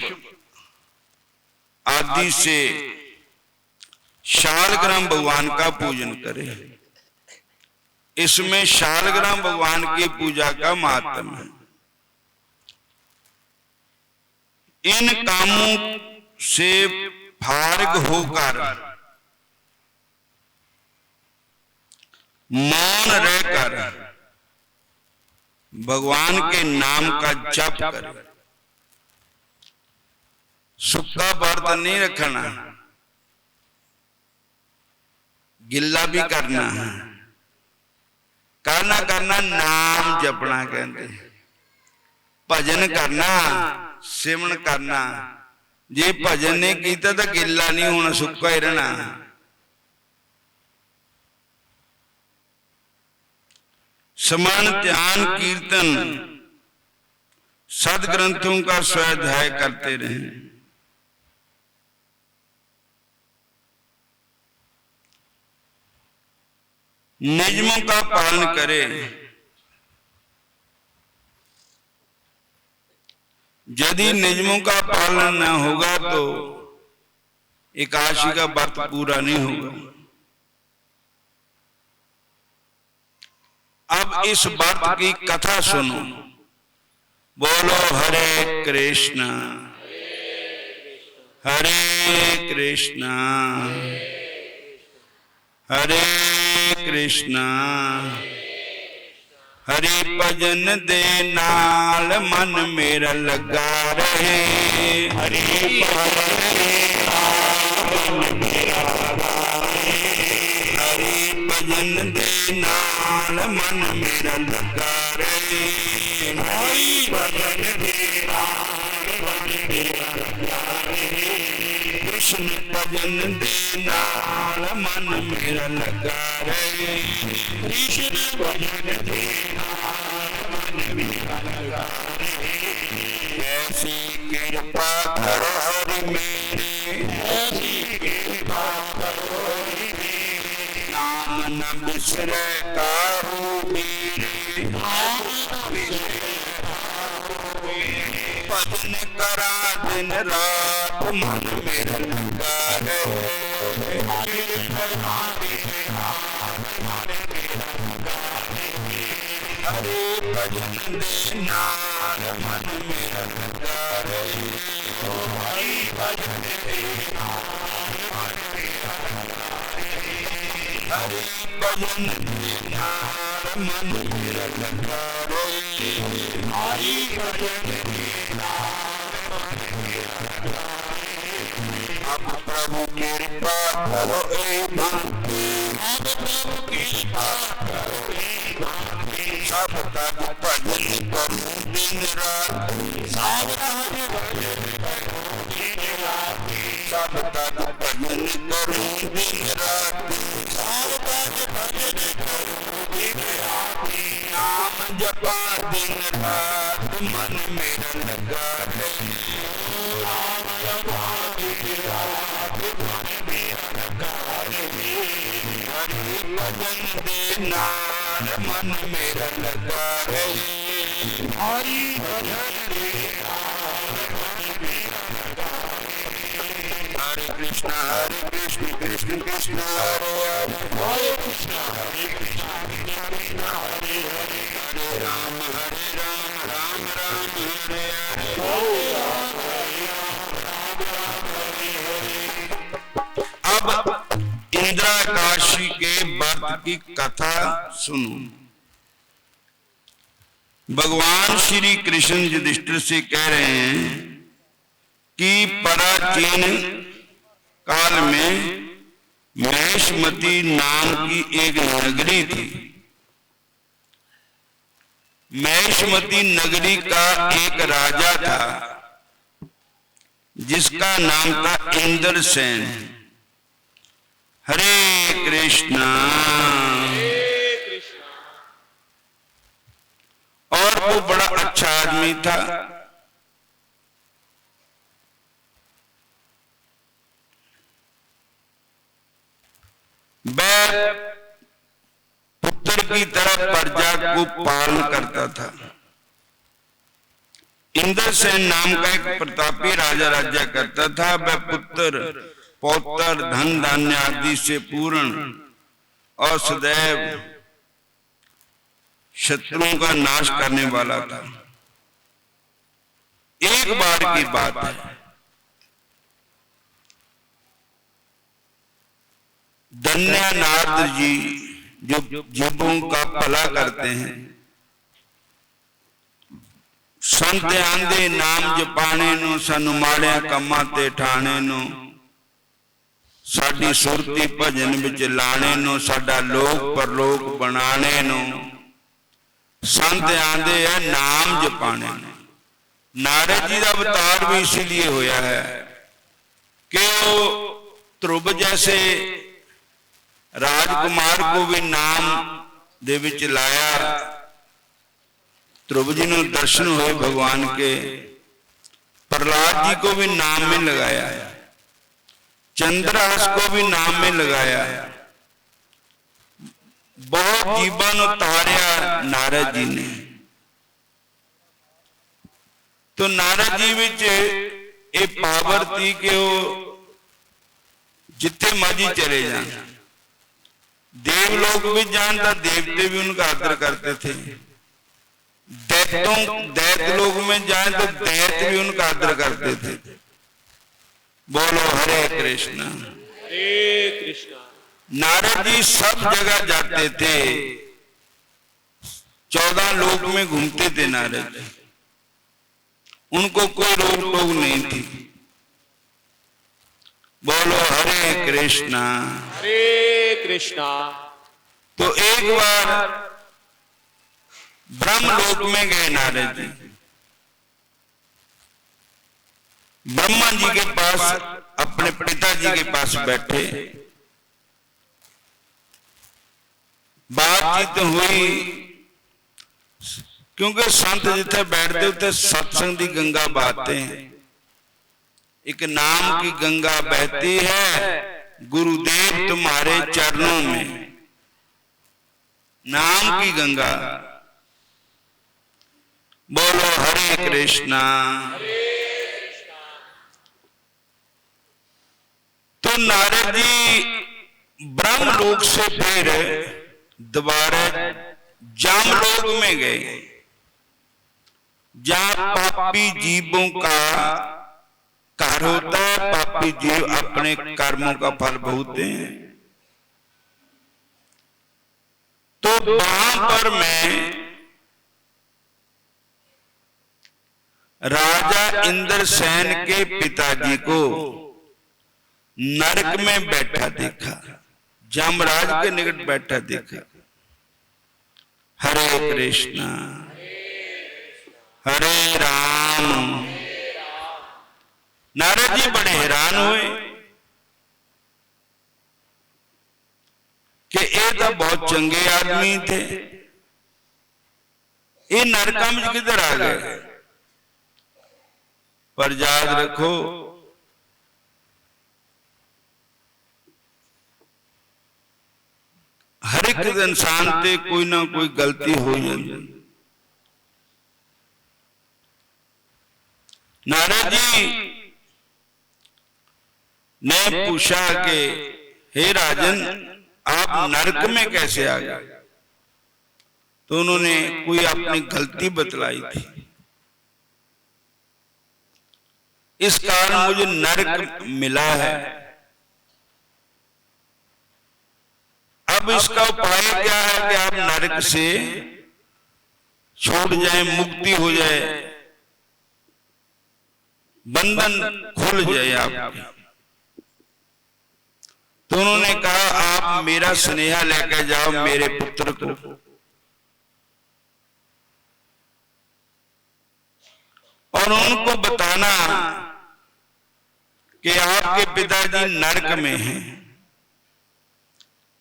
आदि से शालग्राम भगवान का पूजन करे। इसमें शालग्राम भगवान की पूजा का महत्व है। इन कामों से फारिग होकर मौन रहकर भगवान के नाम का जप करे। सूखा व्रत नहीं रखना, गिल्ला भी करना है। करना नाम जपना कहते, भजन करना, सिमरन करना। जे भजन नहीं किया तो गिल्ला नहीं होना, सूखा ही रहना। समान ध्यान कीर्तन सदग्रंथों का स्वाध्याय करते रहें। नियमों का पालन करें। यदि नियमों का पालन न होगा तो एकादशी का व्रत पूरा नहीं होगा। अब इस व्रत की कथा सुनो। बोलो हरे कृष्णा हरे कृष्णा हरे कृष्णा। हरि भजन दे नाल मन मेरा लगा रहे। हरि भजन दे नाल मन मेरा लगा रहे। हरि भजन दे नाल मन मेरा लगा रहे। हरि भजन दे नाल मन मेरा लगा रहे। कृष्ण भजन दे नाल मन मेरा लगा रहे। कृष्ण भजन दे ऐसी कृपा करो हरि मेरे, ऐसी कृपा करो हरि मेरे। नाम न बिसरे काहू मेरे, भजन करा दिन रात मन मेरा लगा रहे। हरे भजन दे नार मन मेरा लगा रहे, हरि भजन दे नार मन मेरा लगा रहे, हरे भजन दे नार मन मेरा लगा रहे, हरि भजन दे नार मन मेरा लगा रहे। अब प्रभु कृपा करो ए भक्ति, अब प्रभु कृपा करो हे भांति, सब तक भजन करूं दिन रात, सब तक भजन करो दिन राति, सब तक भजन करूं दिन रात, सब तक भजन करो दिन राति, नाम जपा दिन रात मन मेरा लगा रहे, नाम जपा दिन रात मन मेरा लगा रहे, हरे भजन दे नार मन मेरा लगा रहे, हरि भजन दे नार मन मेरा लगा रहे। हरे कृष्ण कृष्ण कृष्ण हरे हरे, हरे कृष्ण कृष्ण हरे हरे, हरे राम राम राम हरे हरे। हरे राम राम हरे हरे। अब इंद्राकाशी के व्रत की कथा सुनो। भगवान श्री कृष्ण युधिष्ठिर से कह रहे हैं कि प्राचीन काल में महेशमती नाम की एक नगरी थी। महेशमती नगरी का एक राजा था जिसका नाम था इंद्रसेन। हरे कृष्णा। और वो बड़ा अच्छा आदमी था। वह पुत्र की तरह प्रजा को पालन करता था। इंद्रसेन नाम का एक प्रतापी राजा राज्य करता था। वह पुत्र पौत्र धन धान्य आदि से पूर्ण और सदैव शत्रुओं का नाश करने वाला था। एक बार की बात है, दन्यानाथ जी जो जीवों का भला करते हैं, संत आंदे नाम जपाने नु सानू माड़िया कम्मां ते ठाणे नु, साडी सुरती भजन विच लाणे नु, साडा लोक परलोक बनाने नु संत आंदे है नाम जपाने नु। नारद जी का अवतार भी इसीलिए होया है कि वो ध्रुव जैसे राजकुमार को भी नाम दे विच लाया। ध्रुव जी ने दर्शन हुए भगवान के। प्रहलाद जी को भी नाम में लगाया, चंद्रहास को भी नाम में लगाया। बहुत जीवन उतारिया नारद जी ने। तो नारद जी विच एक पावर थी कि वो जिथे मर्जी चले जान, देवलोक भी जान तो देवते भी उनका आदर करते थे, दैत्य लोक में जाए तो दैत्य भी उनका आदर करते थे। बोलो हरे कृष्ण। हरे कृष्ण। नारद जी सब जगह जाते थे, 14 लोक में घूमते थे नारद जी। उनको कोई रोक टोक नहीं थी। बोलो हरे कृष्णा। हरे कृष्णा। तो एक बार ब्रह्मलोक में गए नारद जी। ब्रह्मा जी के पास, अपने पिताजी के पास बैठे, बातचीत हुई। क्योंकि संत जिथे बैठते उथे सत्संग की गंगा बहते हैं। एक नाम की गंगा बहती है, गुरुदेव तुम्हारे चरणों में। नाम की गंगा। बोलो हरे कृष्णा। तो नारद जी ब्रह्मलोक से फिर दोबारा जामलोक में गए, जहां पापी जीवों का कार्य होता है। पापी जीव अपने कर्मों का फल भोगते हैं। तो वहां पर मैं राजा इंद्रसेन के पिताजी को नरक में बैठा देखा, जमराज के निकट बैठा देखा। हरे कृष्णा हरे राम। नारद जी बड़े हैरान हुए कि ये तो बहुत चंगे आदमी थे, ये नरका में किधर आ गए। पर याद रखो, हर एक इंसान से कोई ना कोई गलती हो जाती। नारद जी ने पूछा कि हे राजन, आप नरक में कैसे आ गए। तो उन्होंने कोई अपनी गलती बतलाई थी, इस कारण मुझे नरक मिला है। अब इसका उपाय क्या है कि आप नरक से छूट जाए, मुक्ति हो जाए, बंधन खुल जाए आपके। तो उन्होंने कहा, आप मेरा स्नेहा लेकर जाओ मेरे पुत्र को, और उनको बताना कि आपके पिताजी नरक में हैं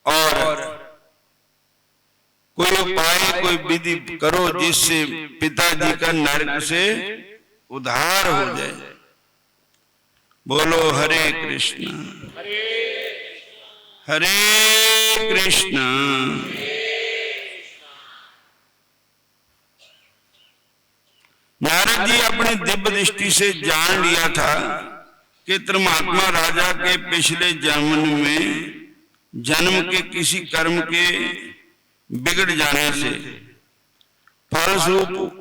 और कोई उपाय, कोई विधि करो जिससे पिताजी का नरक से उद्धार हो जाए। बोलो हरे कृष्ण हरे कृष्ण। नारद जी अपनी दिव्य दृष्टि से जान लिया था कि धर्मात्मा राजा के पिछले जन्म के किसी कर्म के बिगड़ जाने से फलस्वरूप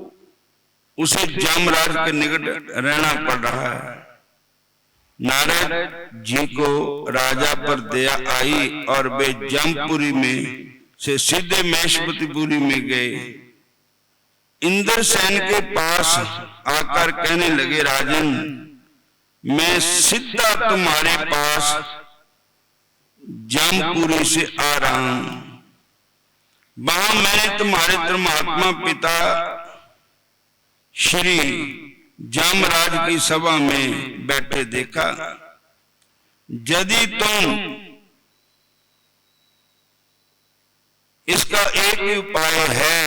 उसे जमराज के निकट रहना पड़ रहा है। नारद जी को राजा पर दया आई और वे जमपुरी में से सीधे महेश्वतीपुरी में गए। इंद्रसेन के पास आकर कहने लगे, राजन, मैं सीधा तुम्हारे पास जमपुरी से आ रहा हूं। वहां मैंने तुम्हारे धर्मात्मा पिता श्री जमराज की सभा में बैठे देखा। यदि तुम इसका एक ही उपाय है,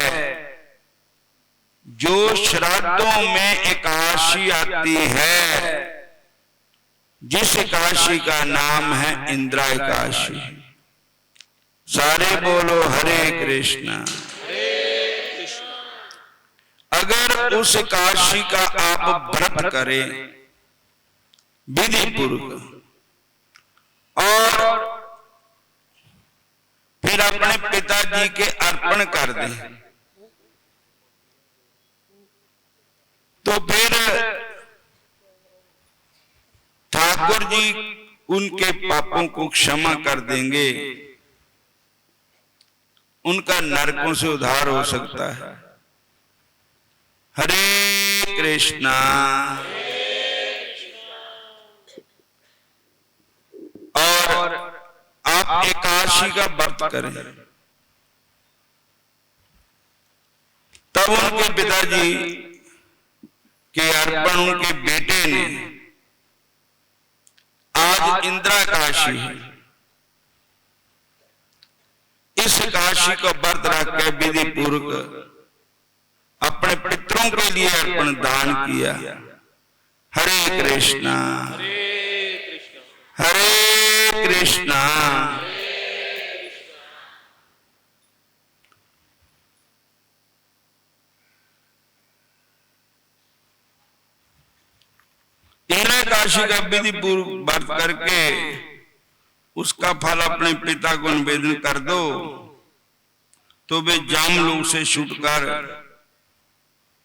जो श्राद्धों में एकादशी आती है, जिस एकादशी का नाम है इंद्रा एकादशी। सारे बोलो हरे कृष्णा। अगर उस एकादशी का आप व्रत करें विधि पूर्वक और फिर अपने पिताजी के अर्पण कर दें, तो फिर ठाकुर जी उनके पापों को क्षमा कर देंगे, उनका नरकों से उद्धार हो सकता है। हरे कृष्णा। और आप एकादशी का व्रत करें। तब उनके पिताजी के अर्पण उनके बेटे ने, आज इंद्रा एकादशी है, इस एकादशी का व्रत रख के विधि पूर्वक अपने पितरों के लिए अर्पण दान किया। हरे कृष्णा हरे कृष्णा। इंद्रा एकादशी का विधि पूर्वक व्रत करके उसका फल अपने पिता को निवेदन कर दो, तो वे जामलोक से छूटकर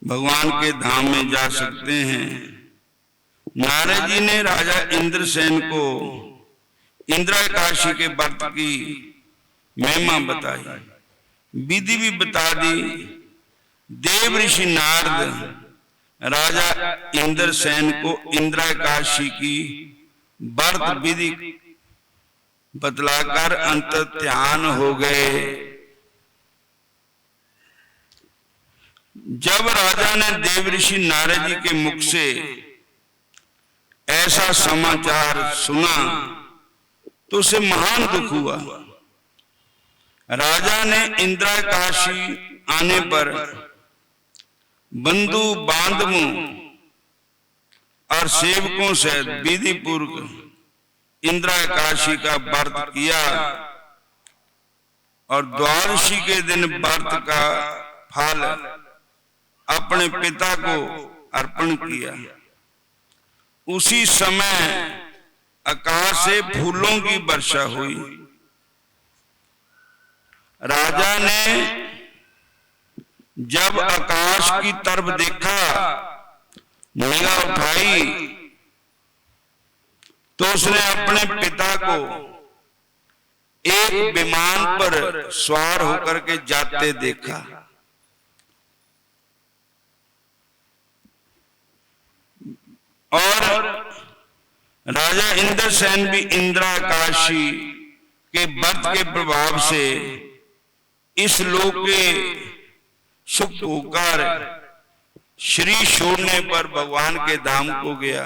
भगवान के धाम में जा सकते हैं। नारद जी ने राजा इंद्रसेन को इंद्राकाशी के व्रत की महिमा बताई, विधि भी बता दी। देव ऋषि नारद राजा इंद्रसेन को इंद्राकाशी की व्रत विधि बतलाकर अंतर्ध्यान हो गए। जब राजा ने देव ऋषि नारद जी के मुख से ऐसा समाचार सुना तो उसे महान दुख हुआ। राजा ने इंद्राकाशी आने पर बंधु बांधवों और सेवकों से विधि पूर्वक इंद्राकाशी का व्रत किया और द्वादशी के दिन व्रत का फल अपने पिता को अर्पण किया। उसी समय आकाश से फूलों की वर्षा हुई। राजा ने जब आकाश की तरफ देखा, निगाह उठाई तो उसने अपने पिता को एक विमान पर सवार होकर के जाते देखा। और राजा इंद्रसेन भी इंद्राकाशी के व्रत के प्रभाव से इस लोक के सुख होकर शरीर छोड़ने पर भगवान के धाम को गया।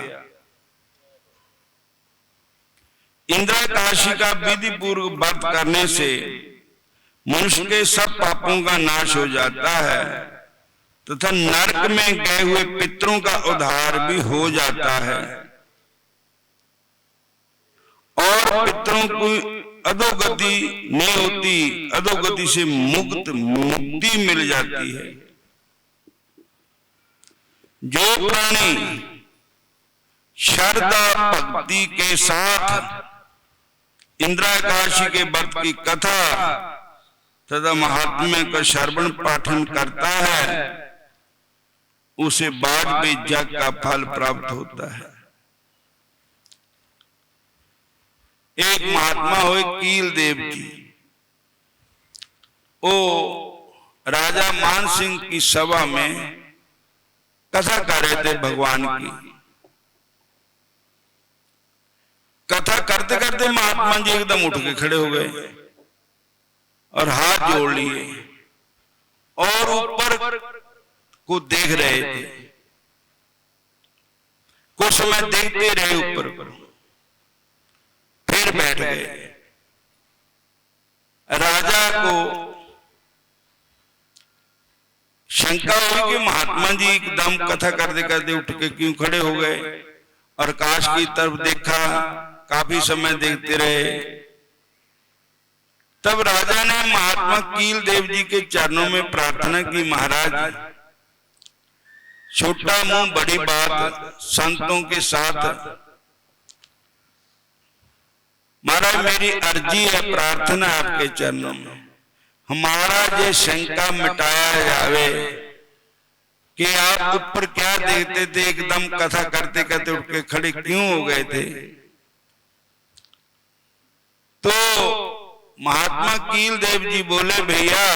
इंद्राकाशी का विधि पूर्वक व्रत करने से मनुष्य के सब पापों का नाश हो जाता है तथा नरक में गए हुए पितरों का उद्धार भी हो जाता है और पितरों को अधोगति नहीं होती, अधोगति से मुक्ति मिल जाती है। जो प्राणी श्रद्धा भक्ति के साथ इंद्राकाशी के व्रत की कथा तथा महात्म्य का श्रवण पाठन करता है उसे बाद में जग का फल प्राप्त होता है। एक महात्मा हुए कील देव जी, वो राजा मान सिंह की सभा में कथा कर रहे थे भगवान की। कथा करते करते महात्मा जी एकदम उठ के खड़े हो गए और हाथ जोड़ लिए और ऊपर को देख रहे थे। कुछ समय देखते रहे ऊपर पर, फिर बैठ गए। राजा को शंका हुई कि महात्मा जी एकदम कथा करते करते उठ के क्यों खड़े हो गए और आकाश की तरफ देखा, काफी समय देखते रहे। तब राजा ने महात्मा कील देव जी के चरणों में प्रार्थना की, महाराज छोटा मुंह बड़ी बात, संतों के साथ महाराज मेरी अर्जी है, प्रार्थना आपके चरणों में, हमारा ये शंका मिटाया जावे कि आप ऊपर क्या देखते थे, एकदम कथा करते करते उठ के खड़े क्यों हो गए थे। तो महात्मा कील देव जी बोले, भैया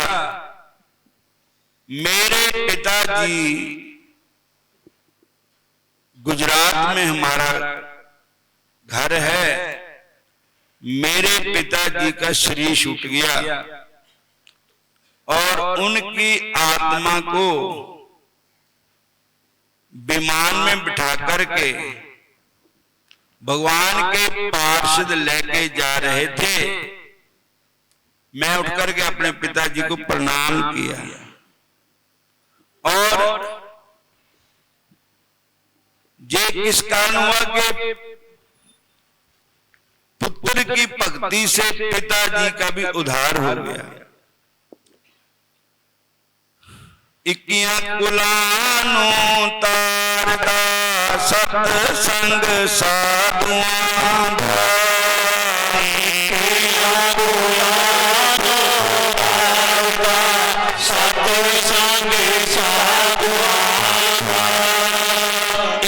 मेरे पिताजी गुजरात में हमारा घर है, मेरे पिताजी का शरीर छूट गया और उनकी आत्मा को विमान में बिठा करके भगवान के पार्षद लेके जा रहे थे। मैं उठ करके अपने पिताजी को प्रणाम किया और ये किस कारण हुआ कि पुत्र की भक्ति से पिताजी का भी उद्धार हो गया। इक्कियां कुलानो तारदा सत्संग साधुआं धारी, इक्कियां कुलानो तारदा साधु संगे साधुआं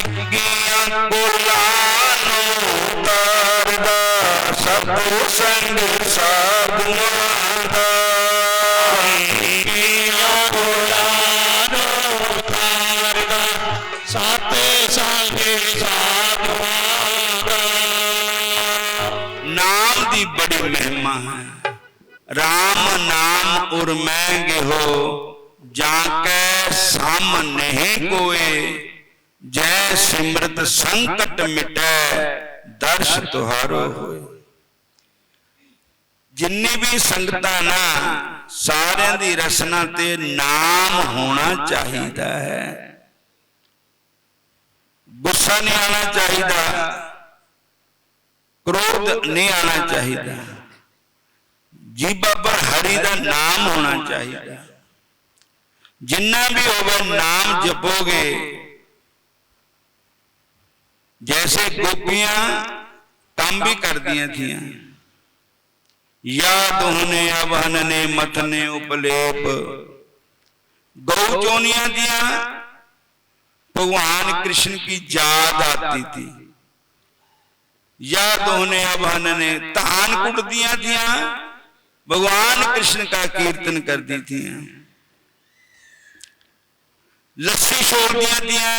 इक्कियां कोलां नूं तारदा साधु संग साधुआं दा इक्कियां कोलां नूं तारदा साधु संगे साधुआं दा। नाम दी बड़ी महिमा है। राम नाम उर्मैंगे हो जाके साम नहीं कोए जय सिमरत संकट मिटै दर्श तुहारो होए। जिन्नी भी संगतां ना सारियां दी रसना ते नाम होना चाहिदा है। गुस्सा नहीं आना चाहिदा, क्रोध नहीं आना चाहिदा, जीभा पर हरि का नाम होना चाहिए। जिन्ना भी होगा नाम जपोगे। जैसे गोपियां काम भी कर दिया थी, या दोहने अवहनने मथने उपलेप गौ चोनिया दिया भगवान कृष्ण की याद आती थी। या दोहने अवहनने तान कुट दिया थिया भगवान कृष्ण का कीर्तन करती थी। लस्सी छोड़ दिया दिया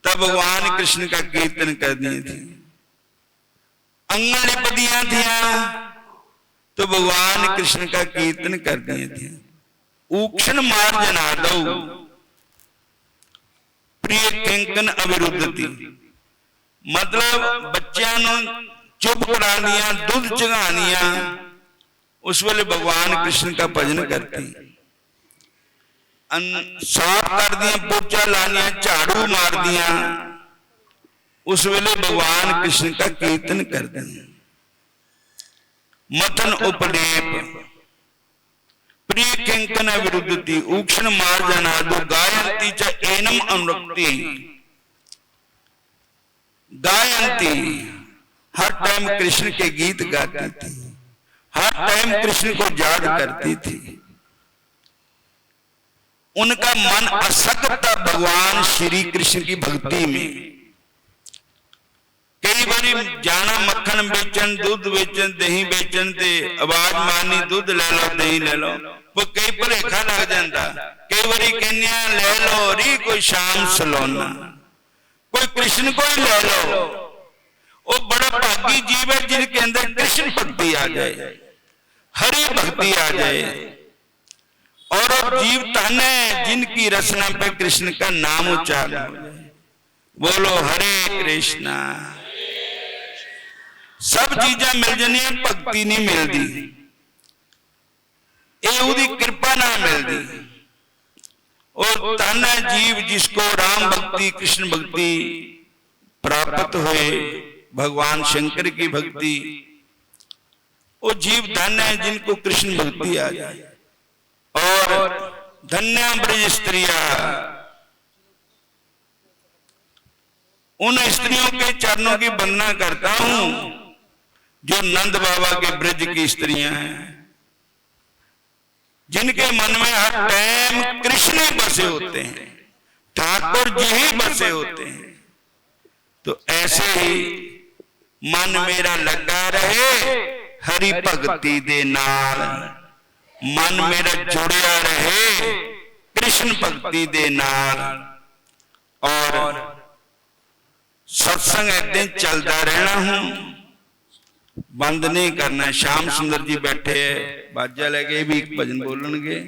तब भगवान कृष्ण का कीर्तन कर दिए थे। अंगन लिप दिया थिया तो भगवान कृष्ण का कीर्तन कर दिए थे। ऊक्षण मार जनादौ प्रिय किंकन अविरुद्धति मतलब बच्चों नूं चुप करा दिया, दूध चढ़ा दिया, उस वेले भगवान कृष्ण का भजन करती। साफ कर दिया, पोचा लानिया, झाड़ू मार दिया, उस वेले भगवान कृष्ण का कीर्तन कर दिया। मथन उपलेप प्रिय किंकन अविरुद्धति ऊक्षण मार जनादो गायंती च एनम अनुरक्ति गायंती हर टाइम कृष्ण के गीत गाती थी, हर टाइम कृष्ण को याद करती थी। उनका मन असक्त था भगवान श्री कृष्ण की भक्ति में। कई बारी जाना मक्खन बेचन, दूध बेचन, दही बेचन ते आवाज मारनी दूध ले लो दही ले लो, वो कई भुलेखा लग जाता। कई बारी कहने ले लो री कोई शाम सलोना, कोई कृष्ण को ही ले लो। वो बड़ा भागी जीव है जिनके अंदर कृष्ण भक्ति आ जाए, हरि भक्ति आ जाए। और जीव धन है जिनकी रचना पे कृष्ण का नाम उच्चारण हो जाए। बोलो हरे कृष्णा। सब चीजा मिल जानी, भक्ति नहीं मिलती, ये उसकी कृपा ना मिलती। और धन है जीव जिसको राम भक्ति कृष्ण भक्ति प्राप्त हुए, भगवान शंकर की भक्ति। वो जीव धन है जिनको कृष्ण भक्ति आ जाए। और धन्या ब्रज स्त्रिया, उन स्त्रियों के चरणों की वंदना करता हूं जो नंद बाबा के ब्रज की स्त्रियां हैं, जिनके मन में हर टाइम कृष्ण ही बसे होते हैं, ठाकुर जी ही बसे होते हैं। तो ऐसे ही मन मेरा लगा रहे हरि भक्ति दे नाल, मन मेरा जुड़िया रहे कृष्ण भक्ति दे नाल। और सत्संग ऐसे चलता रहना हूं, बंद नहीं करना। श्याम सुंदर जी बैठे है, बाजा लेके भी एक भजन बोलणगे।